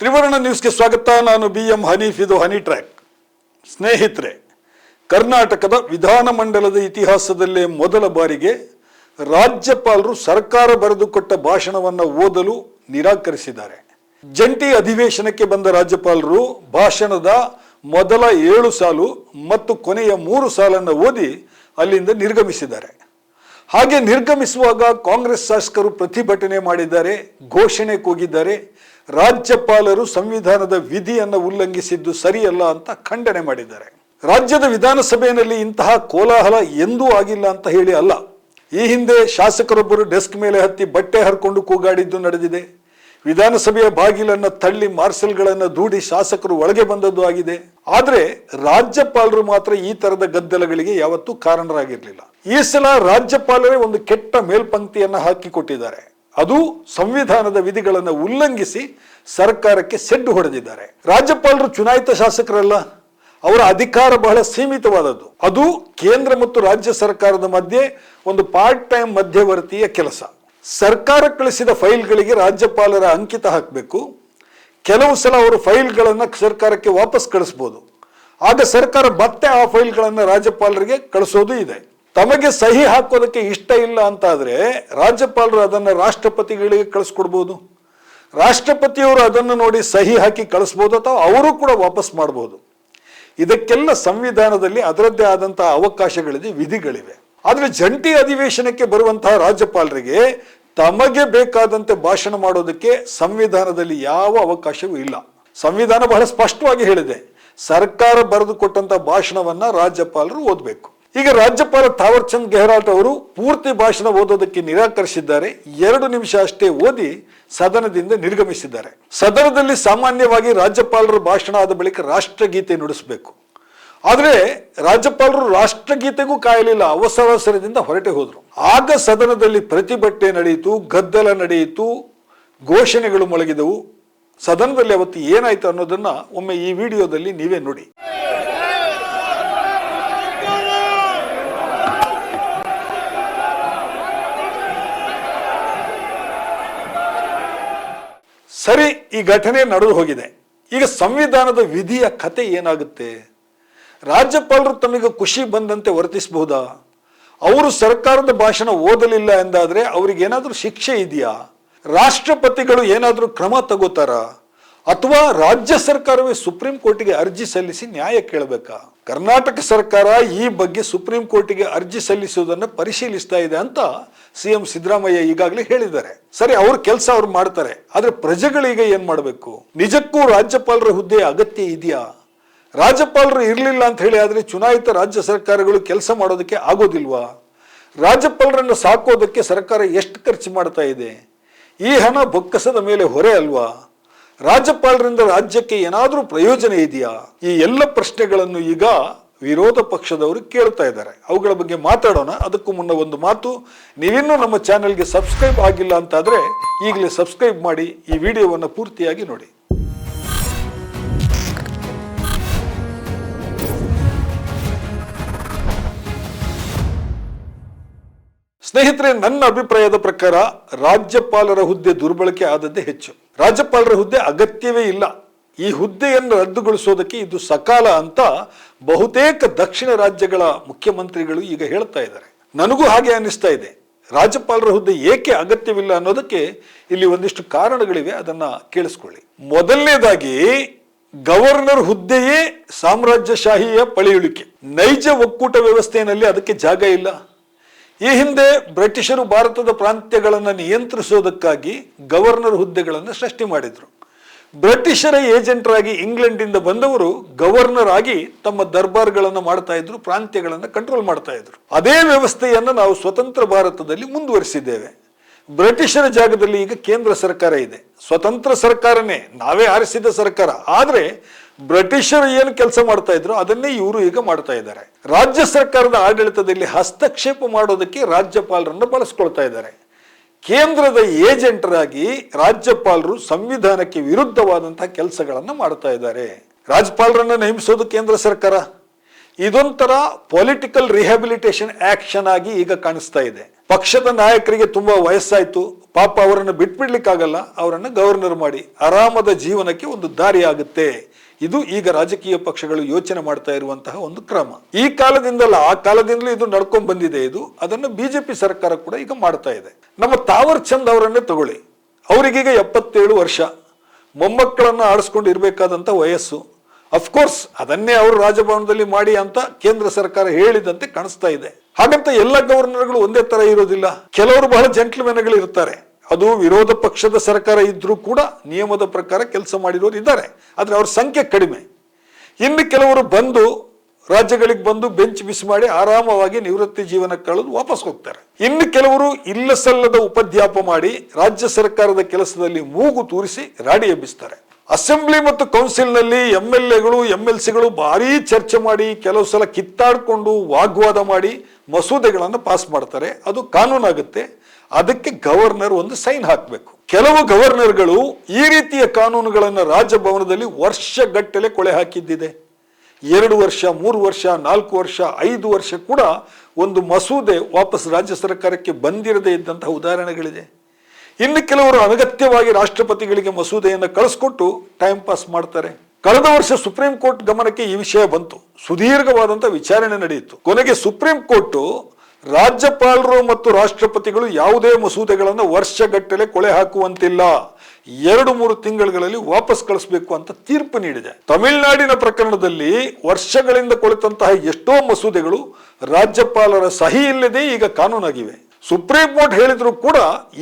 ತ್ರಿವರ್ಣ ನ್ಯೂಸ್ಗೆ ಸ್ವಾಗತ. ನಾನು BM ಹನೀಫ್. ಇದು ಹನಿ ಟ್ರ್ಯಾಕ್. ಸ್ನೇಹಿತರೆ, ಕರ್ನಾಟಕದ ವಿಧಾನಮಂಡಲದ ಇತಿಹಾಸದಲ್ಲೇ ಮೊದಲ ಬಾರಿಗೆ ರಾಜ್ಯಪಾಲರು ಸರ್ಕಾರ ಬರೆದುಕೊಟ್ಟ ಭಾಷಣವನ್ನು ಓದಲು ನಿರಾಕರಿಸಿದ್ದಾರೆ. ಜಂಟಿ ಅಧಿವೇಶನಕ್ಕೆ ಬಂದ ರಾಜ್ಯಪಾಲರು ಭಾಷಣದ ಮೊದಲ 7 ಸಾಲು ಮತ್ತು ಕೊನೆಯ 3 ಸಾಲನ್ನು ಓದಿ ಅಲ್ಲಿಂದ ನಿರ್ಗಮಿಸಿದ್ದಾರೆ. ಹಾಗೆ ನಿರ್ಗಮಿಸುವಾಗ ಕಾಂಗ್ರೆಸ್ ಶಾಸಕರು ಪ್ರತಿಭಟನೆ ಮಾಡಿದ್ದಾರೆ, ಘೋಷಣೆ ಕೂಗಿದ್ದಾರೆ. ರಾಜ್ಯಪಾಲರು ಸಂವಿಧಾನದ ವಿಧಿಯನ್ನು ಉಲ್ಲಂಘಿಸಿದ್ದು ಸರಿಯಲ್ಲ ಅಂತ ಖಂಡನೆ ಮಾಡಿದ್ದಾರೆ. ರಾಜ್ಯದ ವಿಧಾನಸಭೆಯಲ್ಲಿ ಇಂತಹ ಕೋಲಾಹಲ ಎಂದೂ ಆಗಿಲ್ಲ ಅಂತ ಹೇಳಿ ಅಲ್ಲ. ಈ ಹಿಂದೆ ಶಾಸಕರೊಬ್ಬರು ಡೆಸ್ಕ್ ಮೇಲೆ ಹತ್ತಿ ಬಟ್ಟೆ ಹರ್ಕೊಂಡು ಕೂಗಾಡಿದ್ದು ನಡೆದಿದೆ. ವಿಧಾನಸಭೆಯ ಬಾಗಿಲನ್ನು ತಳ್ಳಿ ಮಾರ್ಷಲ್ಗಳನ್ನು ದೂಡಿ ಶಾಸಕರು ಒಳಗೆ ಬಂದದ್ದು ಆಗಿದೆ. ಆದರೆ ರಾಜ್ಯಪಾಲರು ಮಾತ್ರ ಈ ತರದ ಗದ್ದಲಗಳಿಗೆ ಯಾವತ್ತೂ ಕಾರಣರಾಗಿರಲಿಲ್ಲ. ಈ ಸಲ ರಾಜ್ಯಪಾಲರೇ ಒಂದು ಕೆಟ್ಟ ಮೇಲ್ಪಂಕ್ತಿಯನ್ನು ಹಾಕಿಕೊಟ್ಟಿದ್ದಾರೆ. ಅದು ಸಂವಿಧಾನದ ವಿಧಿಗಳನ್ನು ಉಲ್ಲಂಘಿಸಿ ಸರ್ಕಾರಕ್ಕೆ ಸೆಡ್ಡು ಹೊಡೆದಿದ್ದಾರೆ. ರಾಜ್ಯಪಾಲರು ಚುನಾಯಿತ ಶಾಸಕರಲ್ಲ, ಅವರ ಅಧಿಕಾರ ಬಹಳ ಸೀಮಿತವಾದದ್ದು. ಅದು ಕೇಂದ್ರ ಮತ್ತು ರಾಜ್ಯ ಸರ್ಕಾರದ ಮಧ್ಯೆ ಒಂದು ಪಾರ್ಟ್ ಟೈಮ್ ಮಧ್ಯವರ್ತಿಯ ಕೆಲಸ. ಸರ್ಕಾರ ಕಳಿಸಿದ ಫೈಲ್ಗಳಿಗೆ ರಾಜ್ಯಪಾಲರ ಅಂಕಿತ ಹಾಕಬೇಕು. ಕೆಲವು ಸಲ ಅವರು ಫೈಲ್ಗಳನ್ನು ಸರ್ಕಾರಕ್ಕೆ ವಾಪಸ್ ಕಳಿಸ್ಬೋದು. ಆಗ ಸರ್ಕಾರ ಮತ್ತೆ ಆ ಫೈಲ್ಗಳನ್ನು ರಾಜ್ಯಪಾಲರಿಗೆ ಕಳಿಸೋದು ಇದೆ. ತಮಗೆ ಸಹಿ ಹಾಕೋದಕ್ಕೆ ಇಷ್ಟ ಇಲ್ಲ ಅಂತ ಆದರೆ ರಾಜ್ಯಪಾಲರು ಅದನ್ನು ರಾಷ್ಟ್ರಪತಿಗಳಿಗೆ ಕಳಿಸ್ಕೊಡ್ಬೋದು. ರಾಷ್ಟ್ರಪತಿಯವರು ಅದನ್ನು ನೋಡಿ ಸಹಿ ಹಾಕಿ ಕಳಿಸ್ಬೋದು ಅಥವಾ ಅವರು ಕೂಡ ವಾಪಸ್ ಮಾಡ್ಬೋದು. ಇದಕ್ಕೆಲ್ಲ ಸಂವಿಧಾನದಲ್ಲಿ ಅದರದ್ದೇ ಆದಂತಹ ಅವಕಾಶಗಳಿದೆ, ವಿಧಿಗಳಿವೆ. ಆದರೆ ಜಂಟಿ ಅಧಿವೇಶನಕ್ಕೆ ಬರುವಂತಹ ರಾಜ್ಯಪಾಲರಿಗೆ ತಮಗೆ ಬೇಕಾದಂತೆ ಭಾಷಣ ಮಾಡೋದಕ್ಕೆ ಸಂವಿಧಾನದಲ್ಲಿ ಯಾವ ಅವಕಾಶವೂ ಇಲ್ಲ. ಸಂವಿಧಾನ ಬಹಳ ಸ್ಪಷ್ಟವಾಗಿ ಹೇಳಿದೆ, ಸರ್ಕಾರ ಬರೆದು ಕೊಟ್ಟಂತಹ ಭಾಷಣವನ್ನ ರಾಜ್ಯಪಾಲರು ಓದಬೇಕು. ಈಗ ರಾಜ್ಯಪಾಲ ಥಾವರ್ ಚಂದ್ ಗೆಹ್ಲೋಟ್ ಅವರು ಪೂರ್ತಿ ಭಾಷಣ ಓದೋದಕ್ಕೆ ನಿರಾಕರಿಸಿದ್ದಾರೆ. 2 ನಿಮಿಷ ಅಷ್ಟೇ ಓದಿ ಸದನದಿಂದ ನಿರ್ಗಮಿಸಿದ್ದಾರೆ. ಸದನದಲ್ಲಿ ಸಾಮಾನ್ಯವಾಗಿ ರಾಜ್ಯಪಾಲರ ಭಾಷಣ ಆದ ಬಳಿಕ ರಾಷ್ಟ್ರಗೀತೆ ನುಡಿಸಬೇಕು. ಆದರೆ ರಾಜ್ಯಪಾಲರು ರಾಷ್ಟ್ರಗೀತೆಗೂ ಕಾಯಲಿಲ್ಲ, ಅವಸರದಿಂದ ಹೊರಟೆ ಹೋದರು. ಆಗ ಸದನದಲ್ಲಿ ಪ್ರತಿಭಟನೆ ನಡೆಯಿತು, ಗದ್ದಲ ನಡೆಯಿತು, ಘೋಷಣೆಗಳು ಮೊಳಗಿದವು. ಸದನದಲ್ಲಿ ಅವತ್ತು ಏನಾಯ್ತು ಅನ್ನೋದನ್ನ ಒಮ್ಮೆ ಈ ವಿಡಿಯೋದಲ್ಲಿ ನೀವೇ ನೋಡಿ. ಸರಿ, ಈ ಘಟನೆ ನಡೆದು ಹೋಗಿದೆ. ಈಗ ಸಂವಿಧಾನದ ವಿಧಿಯ ಕತೆ ಏನಾಗುತ್ತೆ? ರಾಜ್ಯಪಾಲರು ತಮಗೆ ಖುಷಿ ಬಂದಂತೆ ವರ್ತಿಸಬಹುದಾ? ಅವರು ಸರ್ಕಾರದ ಭಾಷಣ ಓದಲಿಲ್ಲ ಎಂದಾದ್ರೆ ಅವರಿಗೇನಾದ್ರೂ ಶಿಕ್ಷೆ ಇದೆಯಾ? ರಾಷ್ಟ್ರಪತಿಗಳು ಏನಾದ್ರೂ ಕ್ರಮ ತಗೋತಾರ? ಅಥವಾ ರಾಜ್ಯ ಸರ್ಕಾರವೇ ಸುಪ್ರೀಂ ಕೋರ್ಟಿಗೆ ಅರ್ಜಿ ಸಲ್ಲಿಸಿ ನ್ಯಾಯ ಕೇಳಬೇಕಾ? ಕರ್ನಾಟಕ ಸರ್ಕಾರ ಈ ಬಗ್ಗೆ ಸುಪ್ರೀಂ ಕೋರ್ಟಿಗೆ ಅರ್ಜಿ ಸಲ್ಲಿಸುವುದನ್ನು ಪರಿಶೀಲಿಸ್ತಾ ಇದೆ ಅಂತ CM ಸಿದ್ದರಾಮಯ್ಯ ಈಗಾಗಲೇ ಹೇಳಿದ್ದಾರೆ. ಸರಿ, ಅವ್ರ ಕೆಲಸ ಅವ್ರು ಮಾಡ್ತಾರೆ. ಆದ್ರೆ ಪ್ರಜೆಗಳಿಗೆ ಏನ್ ಮಾಡಬೇಕು? ನಿಜಕ್ಕೂ ರಾಜ್ಯಪಾಲರ ಹುದ್ದೆ ಅಗತ್ಯ ಇದೆಯಾ? ರಾಜ್ಯಪಾಲರು ಇರಲಿಲ್ಲ ಅಂತ ಹೇಳಿ ಆದ್ರೆ ಚುನಾಯಿತ ರಾಜ್ಯ ಸರ್ಕಾರಗಳು ಕೆಲಸ ಮಾಡೋದಕ್ಕೆ ಆಗೋದಿಲ್ವಾ? ರಾಜ್ಯಪಾಲರನ್ನು ಸಾಕೋದಕ್ಕೆ ಸರ್ಕಾರ ಎಷ್ಟು ಖರ್ಚು ಮಾಡ್ತಾ ಇದೆ? ಈ ಹಣ ಬೊಕ್ಕಸದ ಮೇಲೆ ಹೊರೆ ಅಲ್ವಾ? ರಾಜ್ಯಪಾಲರಿಂದ ರಾಜ್ಯಕ್ಕೆ ಏನಾದರೂ ಪ್ರಯೋಜನ ಇದೆಯಾ? ಈ ಎಲ್ಲ ಪ್ರಶ್ನೆಗಳನ್ನು ಈಗ ವಿರೋಧ ಪಕ್ಷದವರು ಕೇಳ್ತಾ ಇದ್ದಾರೆ. ಅವುಗಳ ಬಗ್ಗೆ ಮಾತಾಡೋಣ. ಅದಕ್ಕೂ ಮುನ್ನ ಒಂದು ಮಾತು, ನೀವಿನ್ನೂ ನಮ್ಮ ಚಾನೆಲ್ಗೆ ಸಬ್ಸ್ಕ್ರೈಬ್ ಆಗಿಲ್ಲ ಅಂತಾದ್ರೆ ಈಗಲೇ ಸಬ್ಸ್ಕ್ರೈಬ್ ಮಾಡಿ, ಈ ವಿಡಿಯೋವನ್ನು ಪೂರ್ತಿಯಾಗಿ ನೋಡಿ. ಸ್ನೇಹಿತರೆ, ನನ್ನ ಅಭಿಪ್ರಾಯದ ಪ್ರಕಾರ ರಾಜ್ಯಪಾಲರ ಹುದ್ದೆ ದುರ್ಬಳಕೆ ಆದದ್ದೇ ಹೆಚ್ಚು. ರಾಜ್ಯಪಾಲರ ಹುದ್ದೆ ಅಗತ್ಯವೇ ಇಲ್ಲ. ಈ ಹುದ್ದೆಯನ್ನು ರದ್ದುಗೊಳಿಸೋದಕ್ಕೆ ಇದು ಸಕಾಲ ಅಂತ ಬಹುತೇಕ ದಕ್ಷಿಣ ರಾಜ್ಯಗಳ ಮುಖ್ಯಮಂತ್ರಿಗಳು ಈಗ ಹೇಳ್ತಾ ಇದ್ದಾರೆ. ನನಗೂ ಹಾಗೆ ಅನ್ನಿಸ್ತಾ ಇದೆ. ರಾಜ್ಯಪಾಲರ ಹುದ್ದೆ ಏಕೆ ಅಗತ್ಯವಿಲ್ಲ ಅನ್ನೋದಕ್ಕೆ ಇಲ್ಲಿ ಒಂದಿಷ್ಟು ಕಾರಣಗಳಿವೆ, ಅದನ್ನ ಕೇಳಿಸ್ಕೊಳ್ಳಿ. ಮೊದಲನೇದಾಗಿ, ಗವರ್ನರ್ ಹುದ್ದೆಯೇ ಸಾಮ್ರಾಜ್ಯಶಾಹಿಯ ಪಳೆಯುಳಿಕೆ. ನೈಜ ಒಕ್ಕೂಟ ವ್ಯವಸ್ಥೆಯಲ್ಲಿ ಅದಕ್ಕೆ ಜಾಗ ಇಲ್ಲ. ಈ ಹಿಂದೆ ಬ್ರಿಟಿಷರು ಭಾರತದ ಪ್ರಾಂತ್ಯಗಳನ್ನು ನಿಯಂತ್ರಿಸೋದಕ್ಕಾಗಿ ಗವರ್ನರ್ ಹುದ್ದೆಗಳನ್ನು ಸೃಷ್ಟಿ ಮಾಡಿದ್ರು. ಬ್ರಿಟಿಷರ ಏಜೆಂಟರಾಗಿ ಇಂಗ್ಲೆಂಡಿಂದ ಬಂದವರು ಗವರ್ನರ್ ಆಗಿ ತಮ್ಮ ದರ್ಬಾರ್ಗಳನ್ನು ಮಾಡ್ತಾ ಇದ್ರು, ಪ್ರಾಂತ್ಯಗಳನ್ನು ಕಂಟ್ರೋಲ್ ಮಾಡ್ತಾ ಇದ್ರು. ಅದೇ ವ್ಯವಸ್ಥೆಯನ್ನು ನಾವು ಸ್ವತಂತ್ರ ಭಾರತದಲ್ಲಿ ಮುಂದುವರಿಸಿದ್ದೇವೆ. ಬ್ರಿಟಿಷರ ಜಾಗದಲ್ಲಿ ಈಗ ಕೇಂದ್ರ ಸರ್ಕಾರ ಇದೆ. ಸ್ವತಂತ್ರ ಸರ್ಕಾರನೇ, ನಾವೇ ಆರಿಸಿದ ಸರ್ಕಾರ. ಆದ್ರೆ ಬ್ರಿಟಿಷರು ಏನು ಕೆಲಸ ಮಾಡ್ತಾ ಇದ್ರು ಅದನ್ನೇ ಇವರು ಈಗ ಮಾಡ್ತಾ ಇದ್ದಾರೆ. ರಾಜ್ಯ ಸರ್ಕಾರದ ಆಡಳಿತದಲ್ಲಿ ಹಸ್ತಕ್ಷೇಪ ಮಾಡೋದಕ್ಕೆ ರಾಜ್ಯಪಾಲರನ್ನು ಬಳಸ್ಕೊಳ್ತಾ ಇದ್ದಾರೆ. ಕೇಂದ್ರದ ಏಜೆಂಟರಾಗಿ ರಾಜ್ಯಪಾಲರು ಸಂವಿಧಾನಕ್ಕೆ ವಿರುದ್ಧವಾದಂತಹ ಕೆಲಸಗಳನ್ನು ಮಾಡ್ತಾ ಇದ್ದಾರೆ. ರಾಜ್ಯಪಾಲರನ್ನು ನೇಮಿಸೋದು ಕೇಂದ್ರ ಸರ್ಕಾರ. ಇದೊಂಥರ ಪೊಲಿಟಿಕಲ್ ರಿಹ್ಯಾಬಿಲಿಟೇಷನ್ ಆಕ್ಷನ್ ಆಗಿ ಈಗ ಕಾಣಿಸ್ತಾ ಇದೆ. ಪಕ್ಷದ ನಾಯಕರಿಗೆ ತುಂಬಾ ವಯಸ್ಸಾಯ್ತು, ಪಾಪ ಅವರನ್ನು ಬಿಟ್ಬಿಡ್ಲಿಕ್ಕಾಗಲ್ಲ, ಅವರನ್ನು ಗವರ್ನರ್ ಮಾಡಿ ಆರಾಮದ ಜೀವನಕ್ಕೆ ಒಂದು ದಾರಿ ಆಗುತ್ತೆ. ಇದು ಈಗ ರಾಜಕೀಯ ಪಕ್ಷಗಳು ಯೋಚನೆ ಮಾಡ್ತಾ ಇರುವಂತಹ ಒಂದು ಕ್ರಮ. ಈ ಕಾಲದಿಂದಲ್ಲ, ಆ ಕಾಲದಿಂದಲೂ ಇದು ನಡ್ಕೊಂಡ್ ಬಂದಿದೆ. ಅದನ್ನು ಬಿಜೆಪಿ ಸರ್ಕಾರ ಕೂಡ ಈಗ ಮಾಡ್ತಾ ಇದೆ. ನಮ್ಮ ತಾವರ್ ಚಂದ್ ಅವರನ್ನೇ ತಗೊಳ್ಳಿ, ಅವರಿಗೀಗ 77 ವರ್ಷ, ಮೊಮ್ಮಕ್ಕಳನ್ನ ಆಡಿಸ್ಕೊಂಡು ಇರಬೇಕಾದಂತ ವಯಸ್ಸು. ಅಫ್ಕೋರ್ಸ್ ಅದನ್ನೇ ಅವರು ರಾಜಭವನದಲ್ಲಿ ಮಾಡಿ ಅಂತ ಕೇಂದ್ರ ಸರ್ಕಾರ ಹೇಳಿದಂತೆ ಕಾಣಿಸ್ತಾ ಇದೆ. ಹಾಗಂತ ಎಲ್ಲ ಗವರ್ನರ್ಗಳು ಒಂದೇ ತರ ಇರೋದಿಲ್ಲ. ಕೆಲವರು ಬಹಳ ಜೆಂಟ್ಲ್ಮೆನ್ಗಳು ಇರ್ತಾರೆ. ಅದು ವಿರೋಧ ಪಕ್ಷದ ಸರ್ಕಾರ ಇದ್ರೂ ಕೂಡ ನಿಯಮದ ಪ್ರಕಾರ ಕೆಲಸ ಮಾಡಿರೋರು ಇದ್ದಾರೆ, ಆದ್ರೆ ಅವ್ರ ಸಂಖ್ಯೆ ಕಡಿಮೆ. ಇನ್ನು ಕೆಲವರು ಬಂದು ರಾಜ್ಯಗಳಿಗೆ ಬಂದು ಬೆಂಚ್ ಮಿಸ್ ಮಾಡಿ ಆರಾಮವಾಗಿ ನಿವೃತ್ತಿ ಜೀವನ ಕಳೆದು ವಾಪಸ್ ಹೋಗ್ತಾರೆ. ಇನ್ನು ಕೆಲವರು ಇಲ್ಲ ಸಲ್ಲದ ಉಪದ್ಯಾಪ ಮಾಡಿ ರಾಜ್ಯ ಸರ್ಕಾರದ ಕೆಲಸದಲ್ಲಿ ಮೂಗು ತೂರಿಸಿ ರಾಡಿ ಎಬ್ಬಿಸ್ತಾರೆ. ಅಸೆಂಬ್ಲಿ ಮತ್ತು ಕೌನ್ಸಿಲ್ನಲ್ಲಿ MLAಗಳು MLCಗಳು ಭಾರಿ ಚರ್ಚೆ ಮಾಡಿ, ಕೆಲವು ಸಲ ಕಿತ್ತಾಡ್ಕೊಂಡು ವಾಗ್ವಾದ ಮಾಡಿ ಮಸೂದೆಗಳನ್ನು ಪಾಸ್ ಮಾಡ್ತಾರೆ. ಅದು ಕಾನೂನಾಗುತ್ತೆ. ಅದಕ್ಕೆ ಗವರ್ನರ್ ಒಂದು ಸೈನ್ ಹಾಕಬೇಕು. ಕೆಲವು ಗವರ್ನರ್ಗಳು ಈ ರೀತಿಯ ಕಾನೂನುಗಳನ್ನು ರಾಜಭವನದಲ್ಲಿ ವರ್ಷಗಟ್ಟಲೆ ಕೊಳೆ ಹಾಕಿದ್ದಿದೆ. 2 ವರ್ಷ, 3 ವರ್ಷ, 4 ವರ್ಷ, 5 ವರ್ಷ ಕೂಡ ಒಂದು ಮಸೂದೆ ವಾಪಸ್ ರಾಜ್ಯ ಸರ್ಕಾರಕ್ಕೆ ಬಂದಿರದೇ ಇದ್ದಂತಹ ಉದಾಹರಣೆಗಳಿದೆ. ಇನ್ನು ಕೆಲವರು ಅನಗತ್ಯವಾಗಿ ರಾಷ್ಟ್ರಪತಿಗಳಿಗೆ ಮಸೂದೆಯನ್ನು ಕಳಿಸ್ಕೊಟ್ಟು ಟೈಮ್ ಪಾಸ್ ಮಾಡ್ತಾರೆ. ಕಳೆದ ವರ್ಷ ಸುಪ್ರೀಂ ಕೋರ್ಟ್ ಗಮನಕ್ಕೆ ಈ ವಿಷಯ ಬಂತು. ಸುದೀರ್ಘವಾದಂತಹ ವಿಚಾರಣೆ ನಡೆಯಿತು. ಕೊನೆಗೆ ಸುಪ್ರೀಂ ಕೋರ್ಟ್ ರಾಜ್ಯಪಾಲರು ಮತ್ತು ರಾಷ್ಟ್ರಪತಿಗಳು ಯಾವುದೇ ಮಸೂದೆಗಳನ್ನು ವರ್ಷಗಟ್ಟಲೆ ಕೊಳೆ ಹಾಕುವಂತಿಲ್ಲ, 2-3 ತಿಂಗಳಲ್ಲಿ ವಾಪಸ್ ಕಳಿಸಬೇಕು ಅಂತ ತೀರ್ಪು ನೀಡಿದೆ. ತಮಿಳುನಾಡಿನ ಪ್ರಕರಣದಲ್ಲಿ ವರ್ಷಗಳಿಂದ ಕೊಳೆತಂತಹ ಎಷ್ಟೋ ಮಸೂದೆಗಳು ರಾಜ್ಯಪಾಲರ ಸಹಿ ಇಲ್ಲದೆ ಈಗ ಕಾನೂನಾಗಿವೆ. ಸುಪ್ರೀಂ ಕೋರ್ಟ್ ಹೇಳಿದ್ರು ಕೂಡ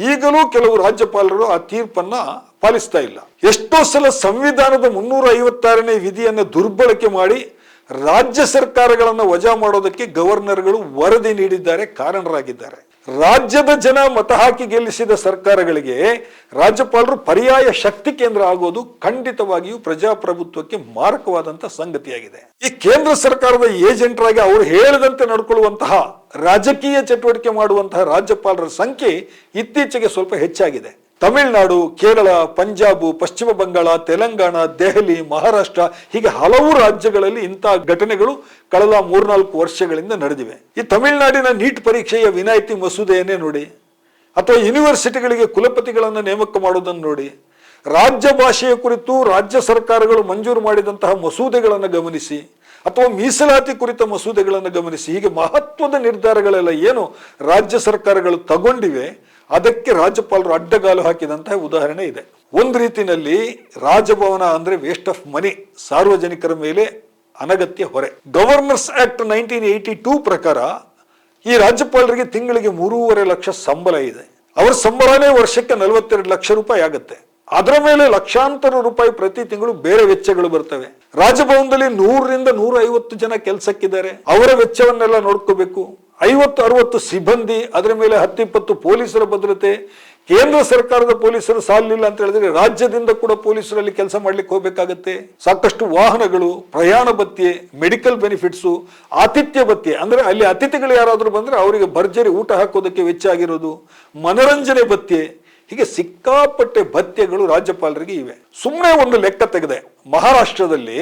ಈಗಲೂ ಕೆಲವು ರಾಜ್ಯಪಾಲರು ಆ ತೀರ್ಪನ್ನ ಪಾಲಿಸ್ತಾ ಇಲ್ಲ. ಎಷ್ಟೋ ಸಲ ಸಂವಿಧಾನದ 356ನೇ ವಿಧಿಯನ್ನು ದುರ್ಬಳಕೆ ಮಾಡಿ ರಾಜ್ಯ ಸರ್ಕಾರಗಳನ್ನು ವಜಾ ಮಾಡೋದಕ್ಕೆ ಗವರ್ನರ್ಗಳು ವರದಿ ನೀಡಿದ್ದಾರೆ, ಕಾರಣರಾಗಿದ್ದಾರೆ. ರಾಜ್ಯದ ಜನ ಮತ ಹಾಕಿ ಗೆಲ್ಲಿಸಿದ ಸರ್ಕಾರಗಳಿಗೆ ರಾಜ್ಯಪಾಲರು ಪರ್ಯಾಯ ಶಕ್ತಿ ಕೇಂದ್ರ ಆಗೋದು ಖಂಡಿತವಾಗಿಯೂ ಪ್ರಜಾಪ್ರಭುತ್ವಕ್ಕೆ ಮಾರಕವಾದಂತಹ ಸಂಗತಿಯಾಗಿದೆ. ಈ ಕೇಂದ್ರ ಸರ್ಕಾರದ ಏಜೆಂಟರಾಗಿ ಅವರು ಹೇಳಿದಂತೆ ನಡ್ಕೊಳ್ಳುವಂತಹ ರಾಜಕೀಯ ಚಟುವಟಿಕೆ ಮಾಡುವಂತಹ ರಾಜ್ಯಪಾಲರ ಸಂಖ್ಯೆ ಇತ್ತೀಚೆಗೆ ಸ್ವಲ್ಪ ಹೆಚ್ಚಾಗಿದೆ. ತಮಿಳುನಾಡು, ಕೇರಳ, ಪಂಜಾಬ್, ಪಶ್ಚಿಮ ಬಂಗಾಳ, ತೆಲಂಗಾಣ, ದೆಹಲಿ, ಮಹಾರಾಷ್ಟ್ರ ಹೀಗೆ ಹಲವು ರಾಜ್ಯಗಳಲ್ಲಿ ಇಂತಹ ಘಟನೆಗಳು ಕಳೆದ 3-4 ವರ್ಷಗಳಿಂದ ನಡೆದಿವೆ. ಈ ತಮಿಳುನಾಡಿನ ನೀಟ್ ಪರೀಕ್ಷೆಯ ವಿನಾಯಿತಿ ಮಸೂದೆಯನ್ನೇ ನೋಡಿ, ಅಥವಾ ಯೂನಿವರ್ಸಿಟಿಗಳಿಗೆ ಕುಲಪತಿಗಳನ್ನು ನೇಮಕ ಮಾಡೋದನ್ನು ನೋಡಿ, ರಾಜ್ಯ ಭಾಷೆಯ ಕುರಿತು ರಾಜ್ಯ ಸರ್ಕಾರಗಳು ಮಂಜೂರು ಮಾಡಿದಂತಹ ಮಸೂದೆಗಳನ್ನು ಗಮನಿಸಿ, ಅಥವಾ ಮೀಸಲಾತಿ ಕುರಿತ ಮಸೂದೆಗಳನ್ನು ಗಮನಿಸಿ, ಹೀಗೆ ಮಹತ್ವದ ನಿರ್ಧಾರಗಳೆಲ್ಲ ಏನು ರಾಜ್ಯ ಸರ್ಕಾರಗಳು ತಗೊಂಡಿವೆ ಅದಕ್ಕೆ ರಾಜ್ಯಪಾಲರು ಅಡ್ಡಗಾಲು ಹಾಕಿದಂತಹ ಉದಾಹರಣೆ ಇದೆ. ಒಂದು ರೀತಿಯಲ್ಲಿ ರಾಜಭವನ ಅಂದ್ರೆ ವೇಸ್ಟ್ ಆಫ್ ಮನಿ, ಸಾರ್ವಜನಿಕರ ಮೇಲೆ ಅನಗತ್ಯ ಹೊರೆ. ಗವರ್ನರ್ಸ್ ಆಕ್ಟ್ 1982 ಪ್ರಕಾರ ಈ ರಾಜ್ಯಪಾಲರಿಗೆ ತಿಂಗಳಿಗೆ 3.5 ಲಕ್ಷ ಸಂಬಳ ಇದೆ. ಅವರ ಸಂಬಳನೇ ವರ್ಷಕ್ಕೆ 42 ಲಕ್ಷ ರೂಪಾಯಿ ಆಗುತ್ತೆ. ಅದರ ಮೇಲೆ ಲಕ್ಷಾಂತರ ರೂಪಾಯಿ ಪ್ರತಿ ತಿಂಗಳು ಬೇರೆ ವೆಚ್ಚಗಳು ಬರ್ತವೆ. ರಾಜಭವನದಲ್ಲಿ 100ರಿಂದ 150 ಜನ ಕೆಲಸಕ್ಕಿದ್ದಾರೆ, ಅವರ ವೆಚ್ಚವನ್ನೆಲ್ಲ ನೋಡ್ಕೋಬೇಕು. 50-60 ಸಿಬ್ಬಂದಿ, ಅದರ ಮೇಲೆ 10-20 ಪೊಲೀಸರ ಭದ್ರತೆ. ಕೇಂದ್ರ ಸರ್ಕಾರದ ಪೊಲೀಸರು ಸಾಲಿಲ್ಲ ಅಂತ ಹೇಳಿದ್ರೆ ರಾಜ್ಯದಿಂದ ಕೂಡ ಪೊಲೀಸರಲ್ಲಿ ಕೆಲಸ ಮಾಡ್ಲಿಕ್ಕೆ ಹೋಗ್ಬೇಕಾಗತ್ತೆ. ಸಾಕಷ್ಟು ವಾಹನಗಳು, ಪ್ರಯಾಣ ಭತ್ಯೆ, ಮೆಡಿಕಲ್ ಬೆನಿಫಿಟ್ಸು, ಆತಿಥ್ಯ ಭತ್ಯೆ ಅಂದ್ರೆ ಅಲ್ಲಿ ಅತಿಥಿಗಳು ಯಾರಾದ್ರೂ ಬಂದ್ರೆ ಅವರಿಗೆ ಭರ್ಜರಿ ಊಟ ಹಾಕೋದಕ್ಕೆ ವೆಚ್ಚ ಆಗಿರೋದು, ಮನರಂಜನೆ ಭತ್ಯೆ, ಹೀಗೆ ಸಿಕ್ಕಾಪಟ್ಟೆ ಭತ್ಯೆಗಳು ರಾಜ್ಯಪಾಲರಿಗೆ ಇವೆ. ಸುಮ್ಮನೆ ಒಂದು ಲೆಕ್ಕ ತೆಗೆದೆ, ಮಹಾರಾಷ್ಟ್ರದಲ್ಲಿ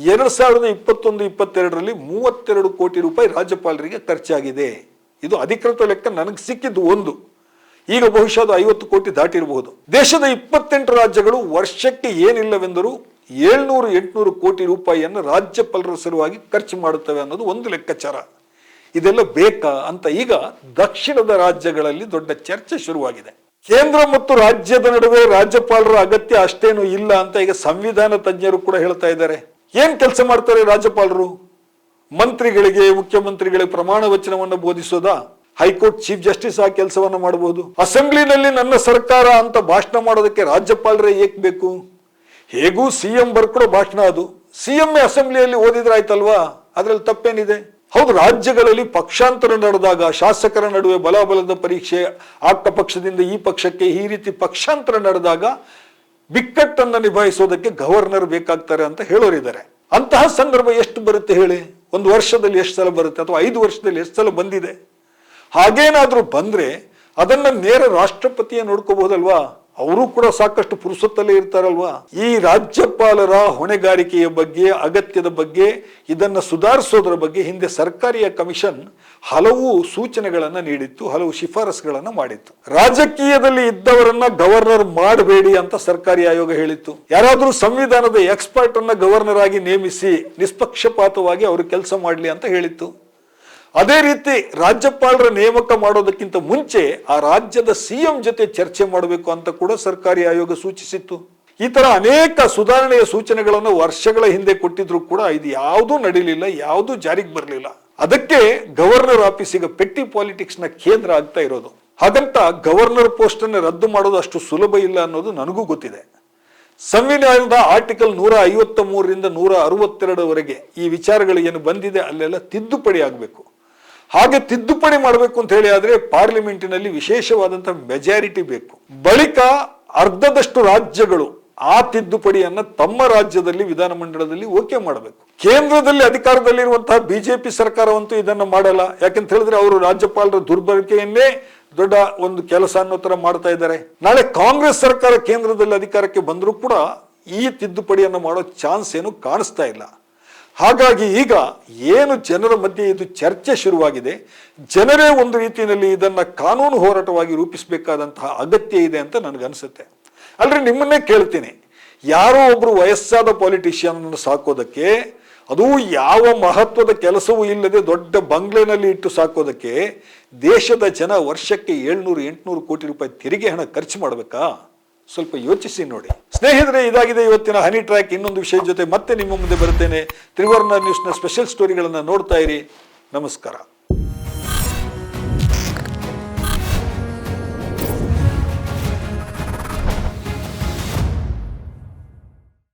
2021-22ರಲ್ಲಿ 32 ಕೋಟಿ ರೂಪಾಯಿ ರಾಜ್ಯಪಾಲರಿಗೆ ಖರ್ಚಾಗಿದೆ. ಇದು ಅಧಿಕೃತ ಲೆಕ್ಕ, ನನಗೆ ಸಿಕ್ಕಿದ್ದು ಒಂದು. ಈಗ ಬಹುಶಃ ಅದು 50 ಕೋಟಿ ದಾಟಿರಬಹುದು. ದೇಶದ 28 ರಾಜ್ಯಗಳು ವರ್ಷಕ್ಕೆ ಏನಿಲ್ಲವೆಂದರೂ 700-800 ಕೋಟಿ ರೂಪಾಯಿಯನ್ನು ರಾಜ್ಯಪಾಲರ ಸಲುವಾಗಿ ಖರ್ಚು ಮಾಡುತ್ತವೆ ಅನ್ನೋದು ಒಂದು ಲೆಕ್ಕಾಚಾರ. ಇದೆಲ್ಲ ಬೇಕಾ ಅಂತ ಈಗ ದಕ್ಷಿಣದ ರಾಜ್ಯಗಳಲ್ಲಿ ದೊಡ್ಡ ಚರ್ಚೆ ಶುರುವಾಗಿದೆ. ಕೇಂದ್ರ ಮತ್ತು ರಾಜ್ಯದ ನಡುವೆ ರಾಜ್ಯಪಾಲರ ಅಗತ್ಯ ಅಷ್ಟೇನು ಇಲ್ಲ ಅಂತ ಈಗ ಸಂವಿಧಾನ ತಜ್ಞರು ಕೂಡ ಹೇಳ್ತಾ ಇದ್ದಾರೆ. ಏನ್ ಕೆಲಸ ಮಾಡ್ತಾರೆ ರಾಜ್ಯಪಾಲರು? ಮಂತ್ರಿಗಳಿಗೆ, ಮುಖ್ಯಮಂತ್ರಿಗಳಿಗೆ ಪ್ರಮಾಣ ವಚನವನ್ನು ಬೋಧಿಸೋದಾ? ಹೈಕೋರ್ಟ್ ಚೀಫ್ ಜಸ್ಟಿಸ್ ಆ ಕೆಲಸವನ್ನ ಮಾಡಬಹುದು. ಅಸೆಂಬ್ಲಿನಲ್ಲಿ ನನ್ನ ಸರ್ಕಾರ ಅಂತ ಭಾಷಣ ಮಾಡೋದಕ್ಕೆ ರಾಜ್ಯಪಾಲರೇ ಏಕ್ ಬೇಕು? ಹೇಗೂ ಸಿಎಂ ಬರ್ಕೊಡೋ ಭಾಷಣ ಅದು, ಸಿಎಂ ಅಸೆಂಬ್ಲಿಯಲ್ಲಿ ಓದಿದ್ರೆ ಆಯ್ತಲ್ವಾ, ಅದ್ರಲ್ಲಿ ತಪ್ಪೇನಿದೆ? ಹೌದು, ರಾಜ್ಯಗಳಲ್ಲಿ ಪಕ್ಷಾಂತರ ನಡೆದಾಗ, ಶಾಸಕರ ನಡುವೆ ಬಲಾಬಲದ ಪರೀಕ್ಷೆ, ಆಕ್ಕ ಪಕ್ಷದಿಂದ ಈ ಪಕ್ಷಕ್ಕೆ ಈ ರೀತಿ ಪಕ್ಷಾಂತರ ನಡೆದಾಗ ಬಿಕ್ಕಟ್ಟನ್ನು ನಿಭಾಯಿಸೋದಕ್ಕೆ ಗವರ್ನರ್ ಬೇಕಾಗ್ತಾರೆ ಅಂತ ಹೇಳೋರಿದ್ದಾರೆ. ಅಂತಹ ಸಂದರ್ಭ ಎಷ್ಟು ಬರುತ್ತೆ ಹೇಳಿ? ಒಂದು ವರ್ಷದಲ್ಲಿ ಎಷ್ಟು ಸಲ ಬರುತ್ತೆ, ಅಥವಾ 5 ವರ್ಷದಲ್ಲಿ ಎಷ್ಟು ಸಲ ಬಂದಿದೆ? ಹಾಗೇನಾದ್ರೂ ಬಂದ್ರೆ ಅದನ್ನ ನೇರ ರಾಷ್ಟ್ರಪತಿಯ ನೋಡ್ಕೋಬಹುದಲ್ವಾ? ಅವರು ಕೂಡ ಸಾಕಷ್ಟು ಪುರುಸೊತ್ತಲ್ಲೇ ಇರ್ತಾರಲ್ವಾ. ಈ ರಾಜ್ಯಪಾಲರ ಹೊಣೆಗಾರಿಕೆಯ ಬಗ್ಗೆ, ಅಗತ್ಯದ ಬಗ್ಗೆ, ಇದನ್ನು ಸುಧಾರಿಸೋದ್ರ ಬಗ್ಗೆ ಹಿಂದೆ ಸರ್ಕಾರಿಯ ಕಮಿಷನ್ ಹಲವು ಸೂಚನೆಗಳನ್ನು ನೀಡಿತ್ತು, ಹಲವು ಶಿಫಾರಸುಗಳನ್ನು ಮಾಡಿತ್ತು. ರಾಜಕೀಯದಲ್ಲಿ ಇದ್ದವರನ್ನ ಗವರ್ನರ್ ಮಾಡಬೇಡಿ ಅಂತ ಸರ್ಕಾರಿ ಆಯೋಗ ಹೇಳಿತ್ತು. ಯಾರಾದರೂ ಸಂವಿಧಾನದ ಎಕ್ಸ್ಪರ್ಟ್ ಅನ್ನ ಗವರ್ನರ್ ಆಗಿ ನೇಮಿಸಿ ನಿಷ್ಪಕ್ಷಪಾತವಾಗಿ ಅವರು ಕೆಲಸ ಮಾಡಲಿ ಅಂತ ಹೇಳಿತ್ತು. ಅದೇ ರೀತಿ ರಾಜ್ಯಪಾಲರ ನೇಮಕ ಮಾಡೋದಕ್ಕಿಂತ ಮುಂಚೆ ಆ ರಾಜ್ಯದ ಸಿಎಂ ಜೊತೆ ಚರ್ಚೆ ಮಾಡಬೇಕು ಅಂತ ಕೂಡ ಸರ್ಕಾರಿ ಆಯೋಗ ಸೂಚಿಸಿತ್ತು. ಈ ತರ ಅನೇಕ ಸುಧಾರಣೆಯ ಸೂಚನೆಗಳನ್ನು ವರ್ಷಗಳ ಹಿಂದೆ ಕೊಟ್ಟಿದ್ರು ಕೂಡ ಇದು ಯಾವುದೂ ನಡೀಲಿಲ್ಲ, ಯಾವುದೂ ಜಾರಿಗೆ ಬರಲಿಲ್ಲ. ಅದಕ್ಕೆ ಗವರ್ನರ್ ಆಫೀಸ್ ಈಗ ಪೆಟ್ಟಿ ಪಾಲಿಟಿಕ್ಸ್ ನ ಕೇಂದ್ರ ಆಗ್ತಾ ಇರೋದು. ಹಾಗಂತ ಗವರ್ನರ್ ಪೋಸ್ಟ್ ಅನ್ನು ರದ್ದು ಮಾಡೋದು ಅಷ್ಟು ಸುಲಭ ಇಲ್ಲ ಅನ್ನೋದು ನನಗೂ ಗೊತ್ತಿದೆ. ಸಂವಿಧಾನದ ಆರ್ಟಿಕಲ್ 153ರಿಂದ 162ವರೆಗೆ ಈ ವಿಚಾರಗಳು ಏನು ಬಂದಿದೆ ಅಲ್ಲೆಲ್ಲ ತಿದ್ದುಪಡಿ ಆಗಬೇಕು. ಹಾಗೆ ತಿದ್ದುಪಡಿ ಮಾಡಬೇಕು ಅಂತ ಹೇಳಿ ಆದ್ರೆ ಪಾರ್ಲಿಮೆಂಟಿನಲ್ಲಿ ವಿಶೇಷವಾದಂತಹ ಮೆಜಾರಿಟಿ ಬೇಕು. ಬಳಿಕ ಅರ್ಧದಷ್ಟು ರಾಜ್ಯಗಳು ಆ ತಿದ್ದುಪಡಿಯನ್ನ ತಮ್ಮ ರಾಜ್ಯದಲ್ಲಿ ವಿಧಾನಮಂಡಲದಲ್ಲಿ ಓಕೆ ಮಾಡಬೇಕು. ಕೇಂದ್ರದಲ್ಲಿ ಅಧಿಕಾರದಲ್ಲಿರುವಂತಹ ಬಿಜೆಪಿ ಸರ್ಕಾರವಂತೂ ಇದನ್ನು ಮಾಡಲ್ಲ. ಯಾಕಂತ ಹೇಳಿದ್ರೆ ಅವರು ರಾಜ್ಯಪಾಲರ ದುರ್ಬಳಕೆಯನ್ನೇ ದೊಡ್ಡ ಒಂದು ಕೆಲಸ ಅನ್ನೋ ತರ ಮಾಡ್ತಾ ಇದ್ದಾರೆ. ನಾಳೆ ಕಾಂಗ್ರೆಸ್ ಸರ್ಕಾರ ಕೇಂದ್ರದಲ್ಲಿ ಅಧಿಕಾರಕ್ಕೆ ಬಂದರೂ ಕೂಡ ಈ ತಿದ್ದುಪಡಿಯನ್ನು ಮಾಡೋ ಚಾನ್ಸ್ ಏನು ಕಾಣಿಸ್ತಾ ಇಲ್ಲ. ಹಾಗಾಗಿ ಈಗ ಏನು ಜನರ ಮಧ್ಯೆ ಇದು ಚರ್ಚೆ ಶುರುವಾಗಿದೆ, ಜನರೇ ಒಂದು ರೀತಿಯಲ್ಲಿ ಇದನ್ನ ಕಾನೂನು ಹೋರಾಟವಾಗಿ ರೂಪಿಸಬೇಕಾದಂತಹ ಅಗತ್ಯ ಇದೆ ಅಂತ ನನಗನ್ಸುತ್ತೆ. ಅಲ್ರಿ ನಿಮ್ಮನ್ನೇ ಕೇಳ್ತೀನಿ, ಯಾರೋ ಒಬ್ರು ವಯಸ್ಸಾದ ಪಾಲಿಟಿಷಿಯನ್ ಸಾಕೋದಕ್ಕೆ, ಅದು ಯಾವ ಮಹತ್ವದ ಕೆಲಸವೂ ಇಲ್ಲದೆ ದೊಡ್ಡ ಬಂಗ್ಲೆನಲ್ಲಿ ಇಟ್ಟು ಸಾಕೋದಕ್ಕೆ ದೇಶದ ಜನ ವರ್ಷಕ್ಕೆ 700-800 ಕೋಟಿ ರೂಪಾಯಿ ತೆರಿಗೆ ಹಣ ಖರ್ಚು ಮಾಡಬೇಕಾ? ಸ್ವಲ್ಪ ಯೋಚಿಸಿ ನೋಡಿ ಸ್ನೇಹಿತರೆ. ಇದಾಗಿದೆ ಇವತ್ತಿನ ಹನಿ ಟ್ರ್ಯಾಕ್. ಇನ್ನೊಂದು ವಿಷಯದ ಜೊತೆ ಮತ್ತೆ ನಿಮ್ಮ ಮುಂದೆ ಬರುತ್ತೇನೆ. ತ್ರಿವರ್ಣ ನ್ಯೂಸ್ನ ಸ್ಪೆಷಲ್ ಸ್ಟೋರಿಗಳನ್ನು ನೋಡ್ತಾ ಇರಿ. ನಮಸ್ಕಾರ.